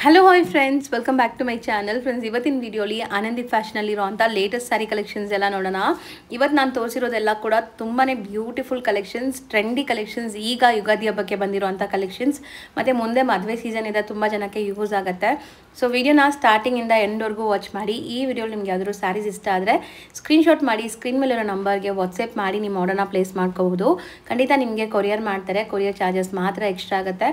Hello hi friends, welcome back to my channel. Friends, ಇವತ್ತಿನ ವಿಡಿಯೋಲಿ ಆನಂದಿತ್ ಫ್ಯಾಷನಲ್ಲಿ ಇರುವಂಥ ಲೇಟೆಸ್ಟ್ ಸ್ಯಾರಿ ಕಲೆಕ್ಷನ್ಸ್ ಎಲ್ಲ ನೋಡೋಣ. ಇವತ್ತು ನಾನು ತೋರಿಸಿರೋದೆಲ್ಲ ಕೂಡ ತುಂಬಾ ಬ್ಯೂಟಿಫುಲ್ ಕಲೆಕ್ಷನ್ಸ್, ಟ್ರೆಂಡಿ ಕಲೆಕ್ಷನ್ಸ್, ಈಗ ಯುಗಾದಿ ಹಬ್ಬಕ್ಕೆ ಬಂದಿರುವಂಥ ಕಲೆಕ್ಷನ್ಸ್, ಮತ್ತು ಮುಂದೆ ಮದುವೆ ಸೀಸನ್ ಇದೆ, ತುಂಬ ಜನಕ್ಕೆ ಯೂಸ್ ಆಗುತ್ತೆ. ಸೊ ವಿಡಿಯೋನ ಸ್ಟಾರ್ಟಿಂಗಿಂದ ಎಂಡ್ವರೆಗೂ ವಾಚ್ ಮಾಡಿ. ಈ ವಿಡಿಯೋಲಿ ನಿಮ್ಗೆ ಯಾವ್ದಾದ್ರು ಸ್ಯಾರೀಸ್ ಇಷ್ಟ ಆದರೆ ಸ್ಕ್ರೀನ್ಶಾಟ್ ಮಾಡಿ ಸ್ಕ್ರೀನ್ ಮೇಲಿರೋ ನಂಬರ್ಗೆ ವಾಟ್ಸಪ್ ಮಾಡಿ ನಿಮ್ಮ ಆರ್ಡರ್ನ ಪ್ಲೇಸ್ ಮಾಡ್ಕೋಬಹುದು. ಖಂಡಿತ ನಿಮಗೆ ಕೊರಿಯರ್ ಮಾಡ್ತಾರೆ. ಕೊರಿಯರ್ ಚಾರ್ಜಸ್ ಮಾತ್ರ ಎಕ್ಸ್ಟ್ರಾ ಆಗುತ್ತೆ.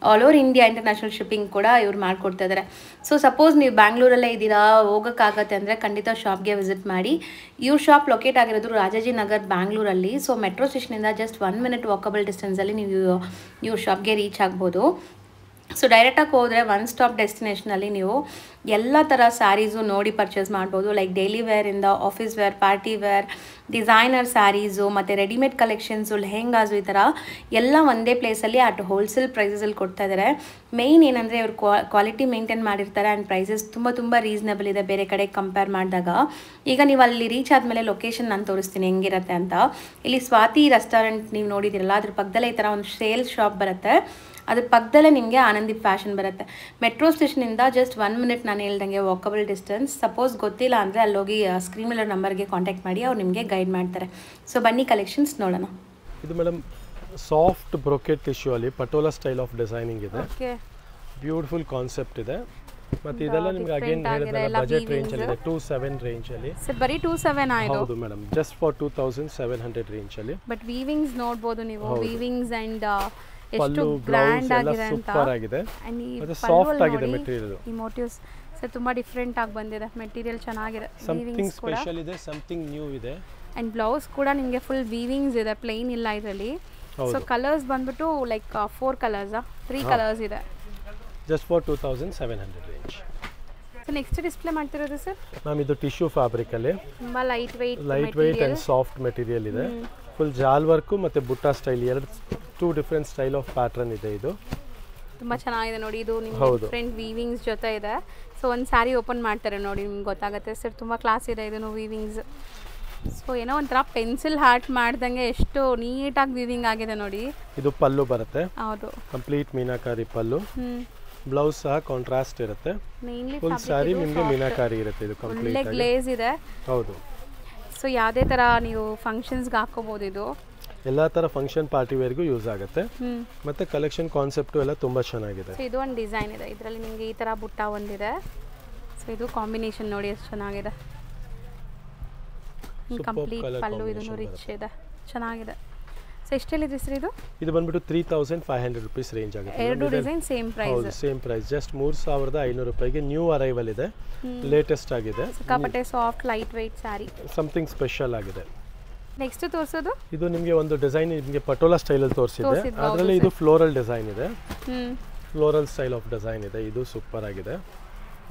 All over India international shipping ಕೂಡ ಇವ್ರು ಮಾಡಿಕೊಡ್ತಾ ಇದ್ದಾರೆ. ಸೊ ಸಪೋಸ್ ನೀವು ಬ್ಯಾಂಗ್ಳೂರಲ್ಲೇ ಇದ್ದೀರಾ, ಹೋಗೋಕ್ಕಾಗತ್ತೆ ಅಂದರೆ ಖಂಡಿತ ಶಾಪ್ಗೆ ವಿಸಿಟ್ ಮಾಡಿ. ಇವ್ರ ಶಾಪ್ ಲೊಕೇಟ್ ಆಗಿರೋದು ರಾಜಾಜಿ ನಗರ್, ಬ್ಯಾಂಗ್ಳೂರಲ್ಲಿ. ಸೊ ಮೆಟ್ರೋ ಸ್ಟೇಷನಿಂದ ಜಸ್ಟ್ 1 minute ವಾಕಬಲ್ ಡಿಸ್ಟೆನ್ಸಲ್ಲಿ ನೀವು ಇವ್ರ ಶಾಪ್ಗೆ ರೀಚ್ ಆಗ್ಬೋದು. ಸೊ ಡೈರೆಕ್ಟಾಗಿ ಹೋದರೆ ಒನ್ ಸ್ಟಾಪ್ ಡೆಸ್ಟಿನೇಷನಲ್ಲಿ ನೀವು ಎಲ್ಲ ಥರ ಸ್ಯಾರೀಸು ನೋಡಿ ಪರ್ಚೇಸ್ ಮಾಡ್ಬೋದು. ಲೈಕ್ ಡೈಲಿ ವೇರಿಂದ office wear, party wear, designer saris ಮತ್ತು ರೆಡಿಮೇಡ್ ಕಲೆಕ್ಷನ್ಸು, ಲೆಹೆಂಗಾಸು, ಈ ಥರ ಎಲ್ಲ ಒಂದೇ ಪ್ಲೇಸಲ್ಲಿ ಅಟ್ ಹೋಲ್ಸೇಲ್ ಪ್ರೈಸಸಲ್ಲಿ ಕೊಡ್ತಾ ಇದ್ದಾರೆ. ಮೇಯ್ನ್ ಏನಂದರೆ ಇವರು ಕ್ವಾಲಿಟಿ ಮೇಂಟೈನ್ ಮಾಡಿರ್ತಾರೆ ಆ್ಯಂಡ್ ಪ್ರೈಸಸ್ ತುಂಬ ರೀಸನಬಲ್ ಇದೆ ಬೇರೆ ಕಡೆ ಕಂಪೇರ್ ಮಾಡಿದಾಗ. ಈಗ ನೀವು ಅಲ್ಲಿ ರೀಚ್ ಆದಮೇಲೆ ಲೊಕೇಶನ್ ನಾನು ತೋರಿಸ್ತೀನಿ ಹೆಂಗಿರುತ್ತೆ ಅಂತ. ಇಲ್ಲಿ ಸ್ವಾತಿ ರೆಸ್ಟೋರೆಂಟ್ ನೀವು ನೋಡಿದಿರಲ್ಲ, ಅದ್ರ ಪಕ್ಕದಲ್ಲೇ ಈ ಥರ ಒಂದು ಸೇಲ್ಸ್ ಶಾಪ್ ಬರುತ್ತೆ. ಅದ್ರ ಪಕ್ಕದಲ್ಲೇ ನಿಮಗೆ ಆನಂದಿತ್ ಫ್ಯಾಷನ್ ಬರುತ್ತೆ. ಮೆಟ್ರೋ ಸ್ಟೇಷನಿಂದ ಜಸ್ಟ್ 1 minute ನಾನು ಹೇಳ್ದಂಗೆ ವಾಕಬಲ್ ಡಿಸ್ಟೆನ್ಸ್. ಸಪೋಸ್ ಗೊತ್ತಿಲ್ಲ ಅಂದರೆ ಅಲ್ಲೋಗಿ ಸ್ಕ್ರೀನ್ ಮೇಲೆ ನಂಬರ್ಗೆ ಕಾಂಟ್ಯಾಕ್ಟ್ ಮಾಡಿ, ಅವ್ರು ನಿಮಗೆ ಗೈಡ್ ಮಾಡ್ತಾರೆ. ಸೊ ಬನ್ನಿ ಕಲೆಕ್ಷನ್ಸ್ ನೋಡೋಣ. ಇದು ಮೇಡಮ್ ಸಾಫ್ಟ್ ಬ್ರೊಕೆಟ್ ಟಿಶ್ಯೂ ಅಲ್ಲಿ ಪಟೋಲಾ ಸ್ಟೈಲ್ ಆಫ್ ಡಿಸೈನಿಂಗ್ ಇದೆ. ಬ್ಯೂಟಿಫುಲ್ ಕಾನ್ಸೆಪ್ಟ್ ಇದೆ. ಮತ್ತೆ ಇದೆಲ್ಲ ನಿಮಗೆ ಅಗೇನ್ ಹೇಳಿದ್ರಲ್ಲ ಬಜೆಟ್ ರೇಂಜ್ ಅಲ್ಲಿ ಇದೆ, 27 ರೇಂಜ್ ಅಲ್ಲಿ. ಸರ್ ಬರೀ 27 ಆಯ್ತು. ಹೌದು ಮೇಡಮ್, ಜಸ್ಟ್ ಫಾರ್ 2700 ರೇಂಜ್ ಅಲ್ಲಿ. ಬಟ್ ವೀವಿಂಗ್ಸ್ ನೋಡಬಹುದು ನೀವು, ವೀವಿಂಗ್ಸ್ ಅಂಡ್ ಪಲ್ಲು ಬ್ಲೌಸ್ ಎಲ್ಲ ಸೂಪರ್ ಆಗಿದೆ. ಮತ್ತೆ ಸಾಫ್ಟ್ ಆಗಿದೆ ಮೆಟೀರಿಯಲ್. ಈ ಮೋಟಿವ್ಸ್ ಸರ್ ತುಂಬಾ ಡಿಫರೆಂಟ್ ಆಗಿ ಬಂದಿದೆ. ಮೆಟೀರಿಯಲ್ ಚೆನ್ನಾಗಿದೆ, ಸಮಥಿಂಗ್ ಸ್ಪೆಷಲ್ ಇದೆ, ಸಮಥಿಂಗ್ ನ್ಯೂ ಇದೆ. ಅಂಡ್ ಬ್ಲೌಸ್ ಕೂಡ ನಿಮಗೆ ಫುಲ್ ವೀವಿಂಗ್ಸ್ ಇದೆ, ಪ್ಲೇನ್ ಇಲ್ಲ ಇದರಲ್ಲಿ. ಸೊ ಕಲರ್ಸ್ ಬಂದ್ಬಿಟ್ಟು ಲೈಕ್ 4 ಕಲರ್ಸ್, 3 ಕಲರ್ಸ್ ಇದೆ. Just for 2700 range. So next display ಮಾಡ್ತಿರೋದು ಸರ್ ಮ್ಯಾಮ್ ಇದು ಟಿಶ್ಯೂ ಫ್ಯಾಬ್ರಿಕ್ ಅಲ್ಲಿ ತುಂಬಾ light weight and soft material ಇದೆ. ಫುಲ್ ಜಾಲ್ ವರ್ಕ್ ಮತ್ತೆ ಬುಟ್ಟ style, 2 different style of pattern ಇದೆ. ಇದು ತುಂಬಾ ಚೆನ್ನಾಗಿದೆ ನೋಡಿ. ಇದು ನಿಮಗೆ ಡಿಫರೆಂಟ್ ವೀವಿಂಗ್ಸ್ ಜೊತೆ ಇದೆ. ಸೊ ಒಂದು ಸ್ಯಾರಿ ಓಪನ್ ಮಾಡ್ತಾರೆ ನೋಡಿ, ನಿಮ್ಗೆ ಗೊತ್ತಾಗುತ್ತೆ ಸರ್. ತುಂಬ ಕ್ಲಾಸ್ ಇದೆ ಇದನ್ನು ವೀವಿಂಗ್ಸ್. ಸೊ ಏನೋ ಒಂಥರ ಪೆನ್ಸಿಲ್ ಹಾರ್ಟ್ ಮಾಡ್ದಂಗೆ ಎಷ್ಟು ನೀಟಾಗಿ ವೀವಿಂಗ್ ಆಗಿದೆ ನೋಡಿ. ಇದು ಪಲ್ಲು ಬರುತ್ತೆ. ಹೌದು, ಕಂಪ್ಲೀಟ್ ಮೀನಾಕಾರಿ ಪಲ್ಲು. ಬ್ಲೌಸ್ ಸಹ ಕಾಂಟ್ರಾಸ್ಟ್ ಇರುತ್ತೆ. ಮೇನ್ಲಿ ಫುಲ್ ಸ್ಯಾರಿ ನಿಮಗೆ ಮೀನಾಕಾರಿ ಇರುತ್ತೆ. ಇದು ಕಂಪ್ಲೀಟ್ ಒಳ್ಳೆ ಗ್ಲೇಸ್ ಇದೆ. ಹೌದು. ಸೊ ಯಾವುದೇ ಥರ ನೀವು ಫಂಕ್ಷನ್ಸ್ಗೆ ಹಾಕೋಬೋದು. ಇದು ಎಲ್ಲ ಥರ ಫಂಕ್ಷನ್ ಪಾರ್ಟಿ ವೇರ್ಗೂ ಯೂಸ್ ಆಗುತ್ತೆ. ಮತ್ತೆ ಕಲೆಕ್ಷನ್ ಕಾನ್ಸೆಪ್ಟು ಎಲ್ಲ ತುಂಬ ಚೆನ್ನಾಗಿದೆ. ಸೊ ಇದು ಒಂದು ಡಿಸೈನ್ ಇದೆ, ಇದರಲ್ಲಿ ನಿಮಗೆ ಈ ಥರ ಬುಟ್ಟ ಒಂದಿದೆ. ಸೊ ಇದು ಕಾಂಬಿನೇಷನ್ ನೋಡಿ ಎಷ್ಟು ಚೆನ್ನಾಗಿದೆ. ಕಂಪ್ಲೀಟ್ ಪಲ್ಲು, ಇದನ್ನು ರಿಚ್ ಇದೆ, ಚೆನ್ನಾಗಿದೆ. ಸೊ ಎಷ್ಟೆಲ್ಲಿದೆ ಸರ್ ಇದು? ಇದು ಬಂದ್ಬಿಟ್ಟು 3500 ರುಪೀಸ್ ರೇಂಜ್ ಆಗುತ್ತೆ. ಎರಡು ಡಿಸೈನ್ ಸೇಮ್ ಪ್ರೈಸ್. ಹೌದು, ಸೇಮ್ ಪ್ರೈಸ್. ಜಸ್ಟ್ 3500 ರೂಪಾಯಿಗೆ ನ್ಯೂ ಅರೈವಲ್ ಇದೆ, ಲೇಟೆಸ್ಟ್ ಆಗಿದೆ. ಸಿಕ್ಕಾಪಟ್ಟೆ soft light weight sari, something special ಆಗಿದೆ. ನೆಕ್ಸ್ಟ್ ತೋರಿಸೋದು ಇದು ನಿಮಗೆ ಒಂದು ಡಿಸೈನ್ ನಿಮಗೆ ಪಟೋಲಾ ಸ್ಟೈಲಲ್ಲಿ ತೋರಿಸಿದೆ. ಅದರಲ್ಲಿ ಇದು ಫ್ಲೋರಲ್ ಡಿಸೈನ್ ಇದೆ, ಫ್ಲೋರಲ್ ಸ್ಟೈಲ್ ಆಫ್ ಡಿಸೈನ್ ಇದೆ. ಇದು ಸೂಪರ್ ಆಗಿದೆ.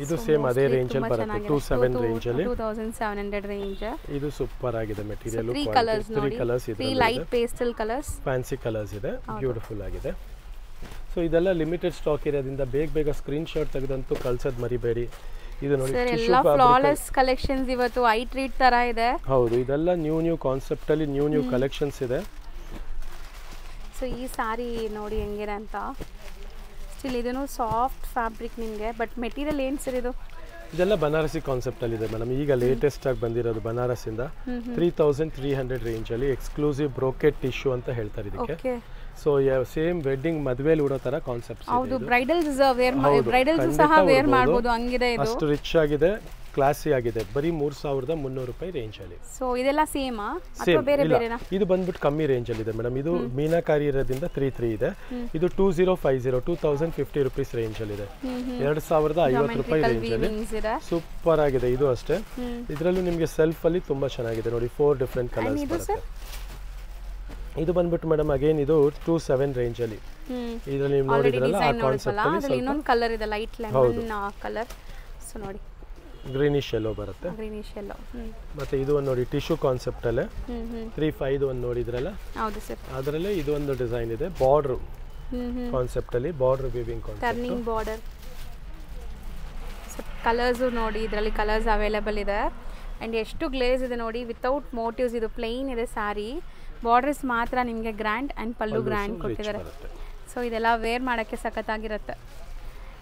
ಇದು ಸೇಮ್ ಅದೇ ರೇಂಜ್ ಅಲ್ಲಿ ಬರುತ್ತೆ, 27 ರೇಂಜ್ ಅಲ್ಲಿ, 2700 ರೇಂಜ್. ಇದು ಸೂಪರ್ ಆಗಿದೆ ಮೆಟೀರಿಯಲ್. 3 ಕಲರ್ಸ್ ನೋಡಿ, 3 light pastel colours, fancy colours ಇದೆ, ಬ್ಯೂಟಿಫುಲ್ ಆಗಿದೆ. ಸೊ ಇದೆಲ್ಲ ಲಿಮಿಟೆಡ್ ಸ್ಟಾಕ್ ಇರೋದ್ರಿಂದ ಬೇಗ ಸ್ಕ್ರೀನ್ ಶಾಟ್ ತೆಗೆದಂತೂ ಕಳ್ಸೋದು ಮರಿಬೇಡಿ. ಇದು ನೋಡಿ ಎಲ್ಲ ಫ್ಲಾಲೆಸ್ ಕಲೆಕ್ಷನ್ಸ್ ಇವತ್ತು ಐ ಟ್ರೀಟ್ ತರ ಇದೆ. ಹೌದು, ಇದೆಲ್ಲ ನ್ಯೂ ಕಾನ್ಸೆಪ್ಟ್ ಅಲ್ಲಿ ನ್ಯೂ ಕಲೆಕ್ಷನ್ಸ್ ಇದೆ. ಸೊ ಈ ಸಾರಿ ನೋಡಿ ಹೆಂಗಿದೆ ಅಂತ. ಸ್ಟಿಲ್ ಇದನ್ನು ಸಾಫ್ಟ್ ಫ್ಯಾಬ್ರಿಕ್ ನಿಮಗೆ. ಬಟ್ ಮೆಟೀರಿಯಲ್ ಏನು ಸರ್ ಇದು? ಇದೆಲ್ಲ ಬನಾರಸಿ ಕಾನ್ಸೆಪ್ಟ್ ಅಲ್ಲಿ ಇದೆ ಮೇಡಮ್. ಈಗ ಲೇಟೆಸ್ಟ್ ಆಗಿ ಬಂದಿರೋದು ಬನಾರಸಿಂದ 3300 ರೇಂಜ್ ಅಲ್ಲಿ ಎಕ್ಸ್ಕ್ಲೂಸಿವ್ ಬ್ರೋಕೆಟ್ ಟಿಶ್ಯೂ ಅಂತ ಹೇಳ್ತಾರೆ ಇದಕ್ಕೆ. ಸೊ ಸೇಮ್ ವೆಡ್ಡಿಂಗ್ ಮದುವೆಲಿ ಉಡೋ ತರ ಕಾನ್ಸೆಪ್ಟ್. ಹೌದು, ಬ್ರೈಡಲ್ಸ್ ಸಹ ವೇರ್ ಮಾಡಬಹುದು, ಹಂಗಿದೆ ಇದು. ಅಷ್ಟು ರಿಚ್ ಆಗಿದೆ, ಕ್ಲಾಸಿ ಆಗಿದೆ. ಬರೀ 3300 ರೂಪಾಯಿ ರೇಂಜ್ ಅಲ್ಲಿ. ಸೊ ಇದೆಲ್ಲ ಸೇಮಾ ಅಥವಾ ಬೇರೆ ಬೇರೆನಾ? ಇದು ಬಂದ್ಬಿಟ್ಟು ಕಮ್ಮಿ ರೇಂಜ್ ಅಲ್ಲಿ ಇದೆ ಮೇಡಮ್. ಇದು ಮೀನಾಕಾರಿ ಇರೋದ್ರಿಂದ 33 ಇದೆ. ಇದು 2050 ರೂಪೀಸ್ ರೇಂಜ್ ಅಲ್ಲಿ ಇದೆ, 2050 ರೂಪಾಯಿ ರೇಂಜ್ ಅಲ್ಲಿ. ಸೂಪರ್ ಆಗಿದೆ ಇದು ಅಷ್ಟೇ. ಇದರಲ್ಲೂ ನಿಮಗೆ ಸೆಲ್ಫ್ ಅಲ್ಲಿ ತುಂಬಾ ಚೆನ್ನಾಗಿದೆ ನೋಡಿ, 4 ಡಿಫರೆಂಟ್ ಕಲರ್ಸ್ ಬರುತ್ತೆ. ಇದು ಬಂದ್ಬಿಟ್ಟು ಮೇಡಮ್ ಅಗೇನ್ ಇದು 27 ರೇಂಜ್ ಅಲ್ಲಿ. ಇದರಲ್ಲಿ ನೀವು ನೋಡಿದ್ರಲ್ಲ ಆ ಕಾನ್ಸೆಪ್ಟ್ ಅಲ್ಲಿ ಇನ್ನೊಂದು ಕಲರ್ ಇದೆ, ಲೈಟ್ ಲೆಮನ್ ಕಲರ್. ಸೊ ನೋಡಿ ಗ್ರೀನಿಶ್ ಯೆಲ್ಲೋ ಬರುತ್ತೆ. Greenish yellow. ಮತ್ತೆ ಇದು ಒಂದು ನೋಡಿ ಟಿಶ್ಯೂ ಕಾನ್ಸೆಪ್ಟ್ ಅಲ್ಲೇ 35 ಒಂದು ನೋಡಿದ್ರಲ್ಲ. ಹೌದು ಸರ್. ಅದರಲ್ಲೇ ಇದು ಒಂದು ಡಿಸೈನ್ ಇದೆ, ಬಾರ್ಡರ್ ಕಾನ್ಸೆಪ್ಟ್ ಅಲ್ಲಿ, border weaving concept, turning border. So colours ನೋಡಿ, ಇದರಲ್ಲಿ ಕಲರ್ಸ್ ಅವೈಲೇಬಲ್ ಇದೆ. ಅಂಡ್ ಎಷ್ಟು ಗ್ಲೇಸ್ ಇದೆ ನೋಡಿ, ವಿತೌಟ್ ಮೋಟಿವ್ಸ್. ಇದು ಪ್ಲೇನ್ ಇದೆ ಸ್ಯಾರಿ, ಬಾರ್ಡರ್ಸ್ ಮಾತ್ರ ನಿಮಗೆ ಗ್ರ್ಯಾಂಡ್ ಅಂಡ್ ಪಲ್ಲು ಗ್ರ್ಯಾಂಡ್ ಕೊಟ್ಟಿದ್ದಾರೆ. ಸೊ ಇದೆಲ್ಲ ವೇರ್ ಮಾಡೋಕ್ಕೆ ಸಖತ್ತಾಗಿರುತ್ತೆ.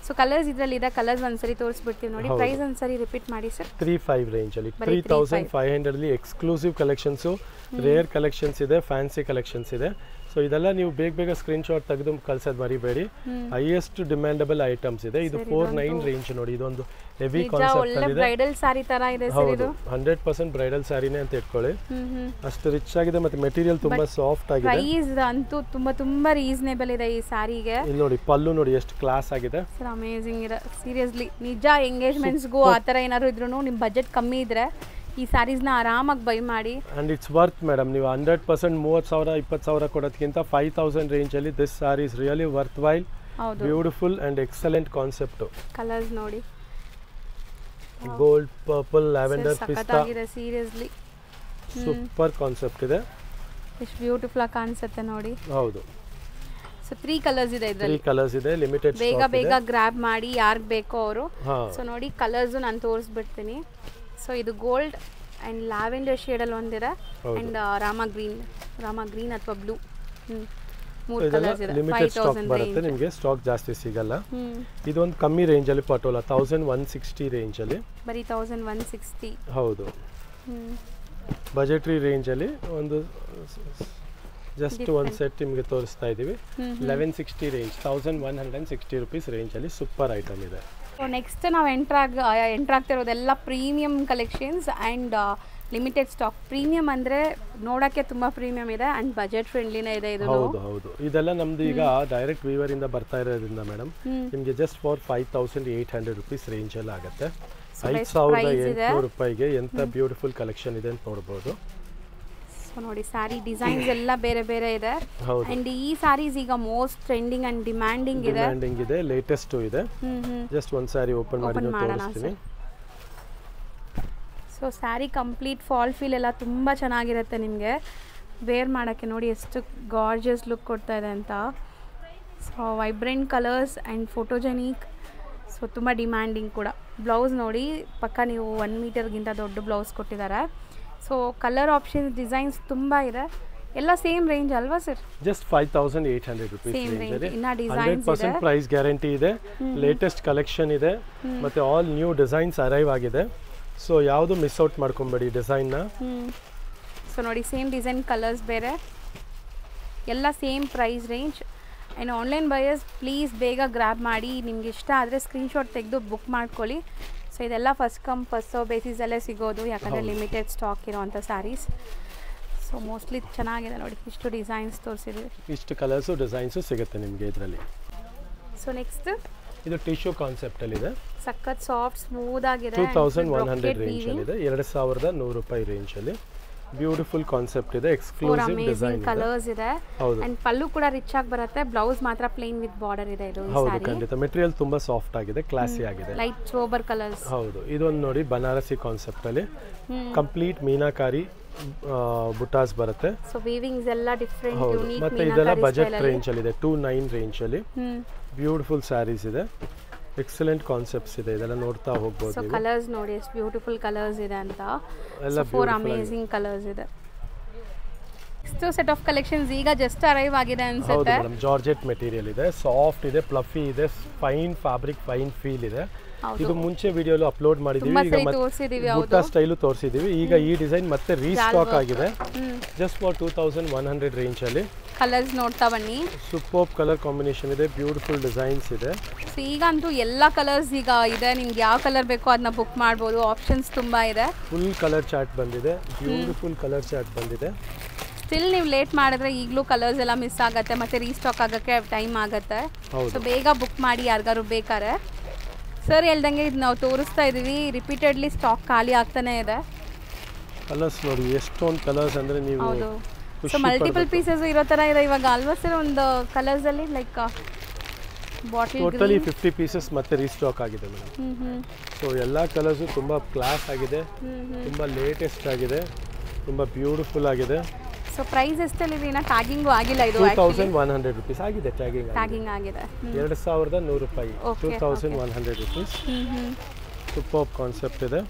ಸೊ ಕಲರ್ಸ್ ಇದರಲ್ಲಿ ಇದೆ, ಕಲರ್ಸ್ ಒಂದ್ಸರಿ ತೋರಿಸ್ಬಿಡ್ತೀವಿ ನೋಡಿ. ಪ್ರೈಸ್ ಒಂದ್ಸರಿ ರಿಪೀಟ್ ಮಾಡಿ ಸರ್. 35 ರೇಂಜಲ್ಲಿ 3500 ಅಲ್ಲಿ ಎಕ್ಸ್ಕ್ಲೂಸಿವ್ ಕಲೆಕ್ಷನ್ಸು, ರೇರ್ ಕಲೆಕ್ಷನ್ಸ್ ಇದೆ, ಫ್ಯಾನ್ಸಿ ಕಲೆಕ್ಷನ್ಸ್ ಇದೆ. ಸೊ ಇದೆಲ್ಲ ನೀವು ಬೇಗ ಸ್ಕ್ರೀನ್ಶಾಟ್ ತೆಗೆದು ಕಳ್ಸೋದು ಮರಿಬೇಡಿ. ಹೈಯೆಸ್ಟ್ ಡಿಮ್ಯಾಂಡಬಲ್ ಐಟಮ್ಸ್ ಇದೆ. ಇದು 49 ರೇಂಜ್ ನೋಡಿ. ಇದೊಂದು ಹೆವಿ ಕಾನ್ಸೆಪ್ಟ್ ಅಲ್ಲಿ ಇದೆ. ಬ್ರೈಡಲ್ ಸಾರಿ ತರ ಇದೆ ಸರ್ ಇದು. 100% ಬ್ರೈಡಲ್ ಸಾರಿನೇ ಅಂತ ಇಟ್ಕೊಳ್ಳಿ. ಅಷ್ಟು ರಿಚ್ ಆಗಿದೆ ಮತ್ತೆ ಮೆಟೀರಿಯಲ್ ತುಂಬಾ ಸಾಫ್ಟ್ ಆಗಿದೆ. ಪ್ರೈಸ್ ಅಂತೂ ತುಂಬಾ ರೀಸನೇಬಲ್ ಇದೆ ಈ ಸಾರಿಗೆ. ಇಲ್ಲಿ ನೋಡಿ ಪಲ್ಲು ನೋಡಿ ಎಷ್ಟು ಕ್ಲಾಸ್ ಆಗಿದೆ ಸರ್. ಅಮೇಜಿಂಗ್ ಇದೆ ಸೀರಿಯಸ್ಲಿ. ನಿಜ ಎಂಗೇಜ್ಮೆಂಟ್ಸ್ಗೂ ಆ ಥರ ಏನಾದ್ರು ಇದ್ರೂ ನಿಮ್ಮ ಬಜೆಟ್ ಕಮ್ಮಿ ಇದ್ರೆ ಈ ಸ್ಯಾರೀಸ್ನ ಆರಾಮಾಗಿ ಬೈ ಮಾಡಿ. And it's worth madam. ನೀವು 100% 30,000 20,000 ಕೊಡೋದಕ್ಕಿಂತ 5,000 ರೇಂಜಲ್ಲಿ this sorry is really worth while. Beautiful and excellent concept. Colours ನೋಡಿ, ಗೋಲ್ಡ್, ಪರ್ಪಲ್, ಲ್ಯಾವೆಂಡರ್, ಪಿಸ್ತಾ. ಸೀರಿಯಸ್ಲಿ ಸೂಪರ್ ಕಾನ್ಸೆಪ್ಟ್ ಇದೆ. ಎಷ್ಟು ಬ್ಯೂಟಿಫುಲ್ ಆಗಿ ಕಾಣಿಸುತ್ತೆ ನೋಡಿ. ಹೌದು. ಸೊ 3 ಕಲರ್ಸ್ ಇದೆ ಇದರಲ್ಲಿ. 3 ಕಲರ್ಸ್ ಇದೆ. ಲಿಮಿಟೆಡ್ ಸ್ಟಾಕ್ ಇದೆ. ಬೇಗ ಗ್ರಾಬ್ ಮಾಡಿ ಯಾರಿಗೆ ಬೇಕೋ ಅವರು. ಸೊ ನೋಡಿ ಕಲರ್ಸ್ ನಾನು ತೋರಿಸ್ಬಿಡ್ತೀನಿ. ಸೊ ಇದು ಗೋಲ್ಡ್ ಅಂಡ್ ಲ್ಯಾವೆಂಡರ್ ಶೇಡಲ್ಲಿ ಒಂದಿದೆ ಅಂಡ್ ರಾಮ ಗ್ರೀನ್ ಅಥವಾ ಬ್ಲೂ. 3 ಕಲರ್ಸ್ ಇದೆ. ಲಿಮಿಟೆಡ್ ಸ್ಟಾಕ್ ಬರುತ್ತೆ ನಿಮಗೆ, ಸ್ಟಾಕ್ ಜಾಸ್ತಿ ಸಿಗಲ್ಲ. ಇದೊಂದು ಕಮ್ಮಿ ರೇಂಜ್ ಅಲ್ಲಿ ಪಟೋಲಾ 1160 ರೇಂಜ್ ಅಲ್ಲಿ. ಬರೀ 1160. ಹೌದು. ಬಜೆಟ್ರಿ ರೇಂಜ್ ಅಲ್ಲಿ ಒಂದು ಜಸ್ಟ್ ಒಂದು ಸೆಟ್ ನಿಮಗೆ ತೋರಿಸ್ತಾ ಇದ್ದೀವಿ. 1160 ರೇಂಜ್, 1160 ರೂಪೀಸ್ ರೇಂಜ್ ಅಲ್ಲಿ ಸೂಪರ್ ಐಟಮ್ ಇದೆ. ಸೊ ನೆಕ್ಸ್ಟ್ ನಾವು ಎಂಟ್ರ್ ಆಗ್ತಿರೋದೆಲ್ಲ premium collections and limited stock. Premium ಅಂದರೆ ನೋಡೋಕ್ಕೆ ತುಂಬ ಪ್ರೀಮಿಯಂ ಇದೆ ಆ್ಯಂಡ್ ಬಜೆಟ್ ಫ್ರೆಂಡ್ಲಿನೇ ಇದೆ ಇದು. ಹೌದು. ಇದೆಲ್ಲ ನಮ್ದು ಈಗ ಡೈರೆಕ್ಟ್ ವೀವರ್ ಇಂದ ಬರ್ತಾ ಇರೋದ್ರಿಂದ ಮೇಡಮ್ ನಿಮಗೆ ಜಸ್ಟ್ ಫಾರ್ 5800 ರೂಪೀಸ್ ರೇಂಜ್ ಅಲ್ಲಿ ಆಗುತ್ತೆ. 5800 ರೂಪಾಯಿಗೆ ಎಂತ ಬ್ಯೂಟಿಫುಲ್ ಕಲೆಕ್ಷನ್ ಇದೆ ಅಂತ ನೋಡ್ಬೋದು. ಸೊ ನೋಡಿ ಸ್ಯಾರಿ ಡಿಸೈನ್ಸ್ ಎಲ್ಲ ಬೇರೆ ಬೇರೆ ಇದೆ ಅಂಡ್ ಈ ಸ್ಯಾರೀಸ್ ಈಗ ಮೋಸ್ಟ್ ಟ್ರೆಂಡಿಂಗ್ ಅಂಡ್ ಡಿಮ್ಯಾಂಡಿಂಗ್ ಇದೆ. ಲೇಟೆಸ್ಟ್ ಇದೆ. ಜಸ್ಟ್ ಒಂದು ಸ್ಯಾರಿ ಓಪನ್ ಮಾಡಿ ತೋರಿಸ್ತೀನಿ. So sari complete fall feel ಎಲ್ಲ ತುಂಬ ಚೆನ್ನಾಗಿರುತ್ತೆ ನಿಮಗೆ ವೇರ್ ಮಾಡೋಕ್ಕೆ. ನೋಡಿ ಎಷ್ಟು ಗಾರ್ಜಿಯಸ್ ಲುಕ್ ಕೊಡ್ತಾ ಇದೆ ಅಂತ. So vibrant colours and photogenic. So ತುಂಬ ಡಿಮ್ಯಾಂಡಿಂಗ್ ಕೂಡ. ಬ್ಲೌಸ್ ನೋಡಿ ಪಕ್ಕ ನೀವು 1 ಮೀಟರ್ಗಿಂತ ದೊಡ್ಡ ಬ್ಲೌಸ್ ಕೊಟ್ಟಿದ್ದಾರೆ. ಸೊ ಕಲರ್ ಆಪ್ಷನ್ಸ್ ಡಿಸೈನ್ಸ್ ತುಂಬ ಇದೆ. ಎಲ್ಲ ಸೇಮ್ ರೇಂಜ್ ಅಲ್ವಾ ಸರ್? ಜಸ್ಟ್ 5800 ರೂಪೀಸ್ ರೇಂಜ್ ಇದೆ. 100% ಪ್ರೈಸ್ ಗ್ಯಾರಂಟಿ ಇದೆ. ಲೇಟೆಸ್ಟ್ ಕಲೆಕ್ಷನ್ ಇದೆ ಮತ್ತೆ ಆಲ್ ನ್ಯೂ ಡಿಸೈನ್ಸ್ ಅರೈವ್ ಆಗಿದೆ. ಸೊ ಯಾವುದು ಮಿಸ್ ಔಟ್ ಮಾಡ್ಕೊಂಬೇಡಿ ಡಿಸೈನ್ನ. ಸೊ ನೋಡಿ ಸೇಮ್ ಡಿಸೈನ್, ಕಲರ್ಸ್ ಬೇರೆ, ಎಲ್ಲ same price range. And online buyers please ಬೇಗ ಗ್ರ್ಯಾಬ್ ಮಾಡಿ. ನಿಮ್ಗೆ ಇಷ್ಟ ಆದರೆ ಸ್ಕ್ರೀನ್ಶಾಟ್ ತೆಗೆದು ಬುಕ್ ಮಾಡ್ಕೊಳ್ಳಿ. ಸೊ ಇದೆಲ್ಲ ಫಸ್ಟ್ ಕಮ್ ಫಸ್ಟ್ ಸರ್ವ್ ಬೇಸಿಸಲ್ಲೇ ಸಿಗೋದು, ಯಾಕಂದರೆ ಲಿಮಿಟೆಡ್ ಸ್ಟಾಕ್ ಇರೋವಂಥ ಸ್ಯಾರೀಸ್. ಸೊ ಮೋಸ್ಟ್ಲಿ ಚೆನ್ನಾಗಿದೆ ನೋಡಿ. ಇಷ್ಟು ಡಿಸೈನ್ಸ್ ತೋರಿಸಿದ್ವಿ, ಇಷ್ಟು ಕಲರ್ಸು ಡಿಸೈನ್ಸು ಸಿಗುತ್ತೆ ನಿಮಗೆ ಇದರಲ್ಲಿ. ಸೊ ನೆಕ್ಸ್ಟ್ ಇದು ಟಿಶ್ಯೂ ಕಾನ್ಸೆಪ್ಟ್ ಅಲ್ಲಿ ಇದೆ. ಸಖತ್ ಸಾಫ್ಟ್ ಸ್ಮೂತ್ ಆಗಿದೆ. 2100 ರೇಂಜ್ ಅಲ್ಲಿ ಇದೆ. 2100 ರೂಪಾಯಿ ರೇಂಜ್ ಅಲ್ಲಿ ಬ್ಯೂಟಿಫುಲ್ ಕಾನ್ಸೆಪ್ಟ್ ಇದೆ. ಎಕ್ಸ್ಕ್ಲೂಸಿವ್ ಡಿಸೈನ್ ಕಲರ್ಸ್ ಇದೆ ಅಂಡ್ ಪಲ್ಲು ಕೂಡ ರಿಚ್ ಆಗಿ ಬರುತ್ತೆ. ಬ್ಲೌಸ್ ಮಾತ್ರ ಪ್ಲೇನ್ ವಿತ್ ಬಾರ್ಡರ್ ಇದೆ. ಇದು ಹೌದು ಖಂಡಿತ. ಮೆಟೀರಿಯಲ್ ತುಂಬಾ ಸಾಫ್ಟ್ ಆಗಿದೆ, ಕ್ಲಾಸಿ ಆಗಿದೆ. Light sober colours. ಹೌದು. ಇದೊಂದು ನೋಡಿ ಬನಾರಸಿ ಕಾನ್ಸೆಪ್ಟ್ ಅಲ್ಲಿ ಕಂಪ್ಲೀಟ್ ಮೀನಾಕಾರಿ ಬುಟಾಸ್ ಬರುತ್ತೆ. ಸೊ ವೀವಿಂಗ್ಸ್ ಎಲ್ಲ ಡಿಫರೆಂಟ್ ಯೂನಿಕ್. ಮತ್ತೆ ಇದೆಲ್ಲ ಬಜೆಟ್ ರೇಂಜ್ ಅಲ್ಲಿ ಇದೆ. 29 ರೇಂಜ್ ಅಲ್ಲಿ ಬ್ಯೂಟಿಫುಲ್ ಸ್ಯಾರೀಸ್ ಇದೆ. ಎಕ್ಸಲೆಂಟ್ ಕಾನ್ಸೆಪ್ಟ್ಸ್ ಇದೆ. ಇದೆಲ್ಲ ನೋಡ್ತಾ ಹೋಗ್ಬೋದು. ಸೊ ಕಲರ್ಸ್ ನೋಡಿ ಎಷ್ಟು ಬ್ಯೂಟಿಫುಲ್ ಕಲರ್ಸ್ ಇದೆ ಅಂತ. ಎಲ್ಲ ಫೋರ್ ಅಮೇಜಿಂಗ್ ಕಲರ್ಸ್ ಇದೆ. ನೆಕ್ಸ್ಟ್ ಸೆಟ್ ಆಫ್ ಕಲೆಕ್ಷನ್ಸ್ ಈಗ ಜಸ್ಟ್ ಅರೈವ್ ಆಗಿದೆ ಅನ್ಸುತ್ತೆ. ಹೌದು ಮೇಡಮ್. ಜಾರ್ಜೆಟ್ ಮೆಟೀರಿಯಲ್ ಇದೆ, ಸಾಫ್ಟ್ ಇದೆ, ಫ್ಲಫಿ ಇದೆ, ಫೈನ್ ಫ್ಯಾಬ್ರಿಕ್, ಫೈನ್ ಫೀಲ್ ಇದೆ. ಇದು ಮುಂಚೆ ವಿಡಿಯೋಲು ಅಪ್ಲೋಡ್ ಮಾಡಿದೀವಿ. ಈಗ ಬುಟ್ಟ ಸ್ಟೈಲು ತೋರಿಸಿದೀವಿ. ಈಗ ಈ ಡಿಸೈನ್ ಮತ್ತೆ ರೀಸ್ಟಾಕ್ ಆಗಿದೆ. ಜಸ್ಟ್ ಫಾರ್ 2100 ರೇಂಜ್ ಅಲ್ಲಿ. ಕಲರ್ಸ್ ನೋಡ್ತಾ ಬನ್ನಿ. ಸೂಪರ್ ಕಲರ್ ಕಾಂಬಿನೇಷನ್ ಇದೆ, ಬ್ಯೂಟಿಫುಲ್ ಡಿಸೈನ್ಸ್ ಇದೆ. ಸೊ ಈಗಂತೂ ಎಲ್ಲ ಕಲರ್ಸ್ ಈಗ ಇದೆ. ನಿಮ್ಗೆ ಯಾವ ಕಲರ್ ಬೇಕೋ ಅದನ್ನ ಬುಕ್ ಮಾಡ್ಬೋದು. ಆಪ್ಷನ್ಸ್ ತುಂಬಾ ಇದೆ. ಫುಲ್ ಕಲರ್ ಚಾರ್ಟ್ ಬಂದಿದೆ, ಬ್ಯೂಟಿಫುಲ್ ಕಲರ್ ಚಾರ್ಟ್ ಬಂದಿದೆ. ಸ್ಟಿಲ್ ನೀವು ಲೇಟ್ ಮಾಡಿದ್ರೆ ಈಗಲೂ ಕಲರ್ಸ್ ಎಲ್ಲ ಮಿಸ್ ಆಗುತ್ತೆ, ಮತ್ತೆ ರೀಸ್ಟಾಕ್ ಆಗೋಕ್ಕೆ ಟೈಮ್ ಆಗುತ್ತೆ. ಸೊ ಬೇಗ ಬುಕ್ ಮಾಡಿ ಯಾರಿಗಾರು ಬೇಕಾರೆ. ಸರ್ ಹೇಳ್ದಂಗೆ ಇದು ನಾವು ತೋರಿಸ್ತಾ ಇದ್ದೀವಿ, ರಿಪೀಟೆಡ್ಲಿ ಸ್ಟಾಕ್ ಖಾಲಿ ಆಗ್ತಾನೆ ಇದೆ. ಕಲರ್ಸ್ ನೋಡಿ ಎಷ್ಟೊಂದು ಕಲರ್ಸ್ ಅಂದರೆ ನೀವು. ಹೌದು. ಸೊ ಮಲ್ಟಿಪಲ್ ಪೀಸಸ್ ಇರೋ ಥರ ಇದೆ ಇವಾಗ ಅಲ್ವಾ ಸರ್? ಒಂದು ಕಲರ್ಸಲ್ಲಿ ಲೈಕ್ ಬಾಟಲ್ ಟೋಟಲಿ 50 ಪೀಸಸ್ ಮತ್ತೆ ರೀಸ್ಟಾಕ್ ಆಗಿದೆ ಮೇಡಮ್. ಸೊ ಎಲ್ಲ ಕಲರ್ಸು ತುಂಬ ಕ್ಲಾಸ್ ಆಗಿದೆ, ತುಂಬ ಲೇಟೆಸ್ಟ್ ಆಗಿದೆ, ತುಂಬ ಬ್ಯೂಟಿಫುಲ್ ಆಗಿದೆ. ಸೊ ಪ್ರೈಸ್ ಎಷ್ಟಲ್ಲಿ ಇನ್ನ ಟ್ಯಾಗಿಂಗು ಆಗಿಲ್ಲ. ಇದು 2100 ರೂಪೀಸ್ ಆಗಿದೆ. ಟ್ಯಾಗಿಂಗ್ ಆಗಿದೆ 2100 ರೂಪಾಯಿ. 2100 ರೂಪೀಸ್. ಸೂಪರ್ ಕಾನ್ಸೆಪ್ಟ್ ಇದೆ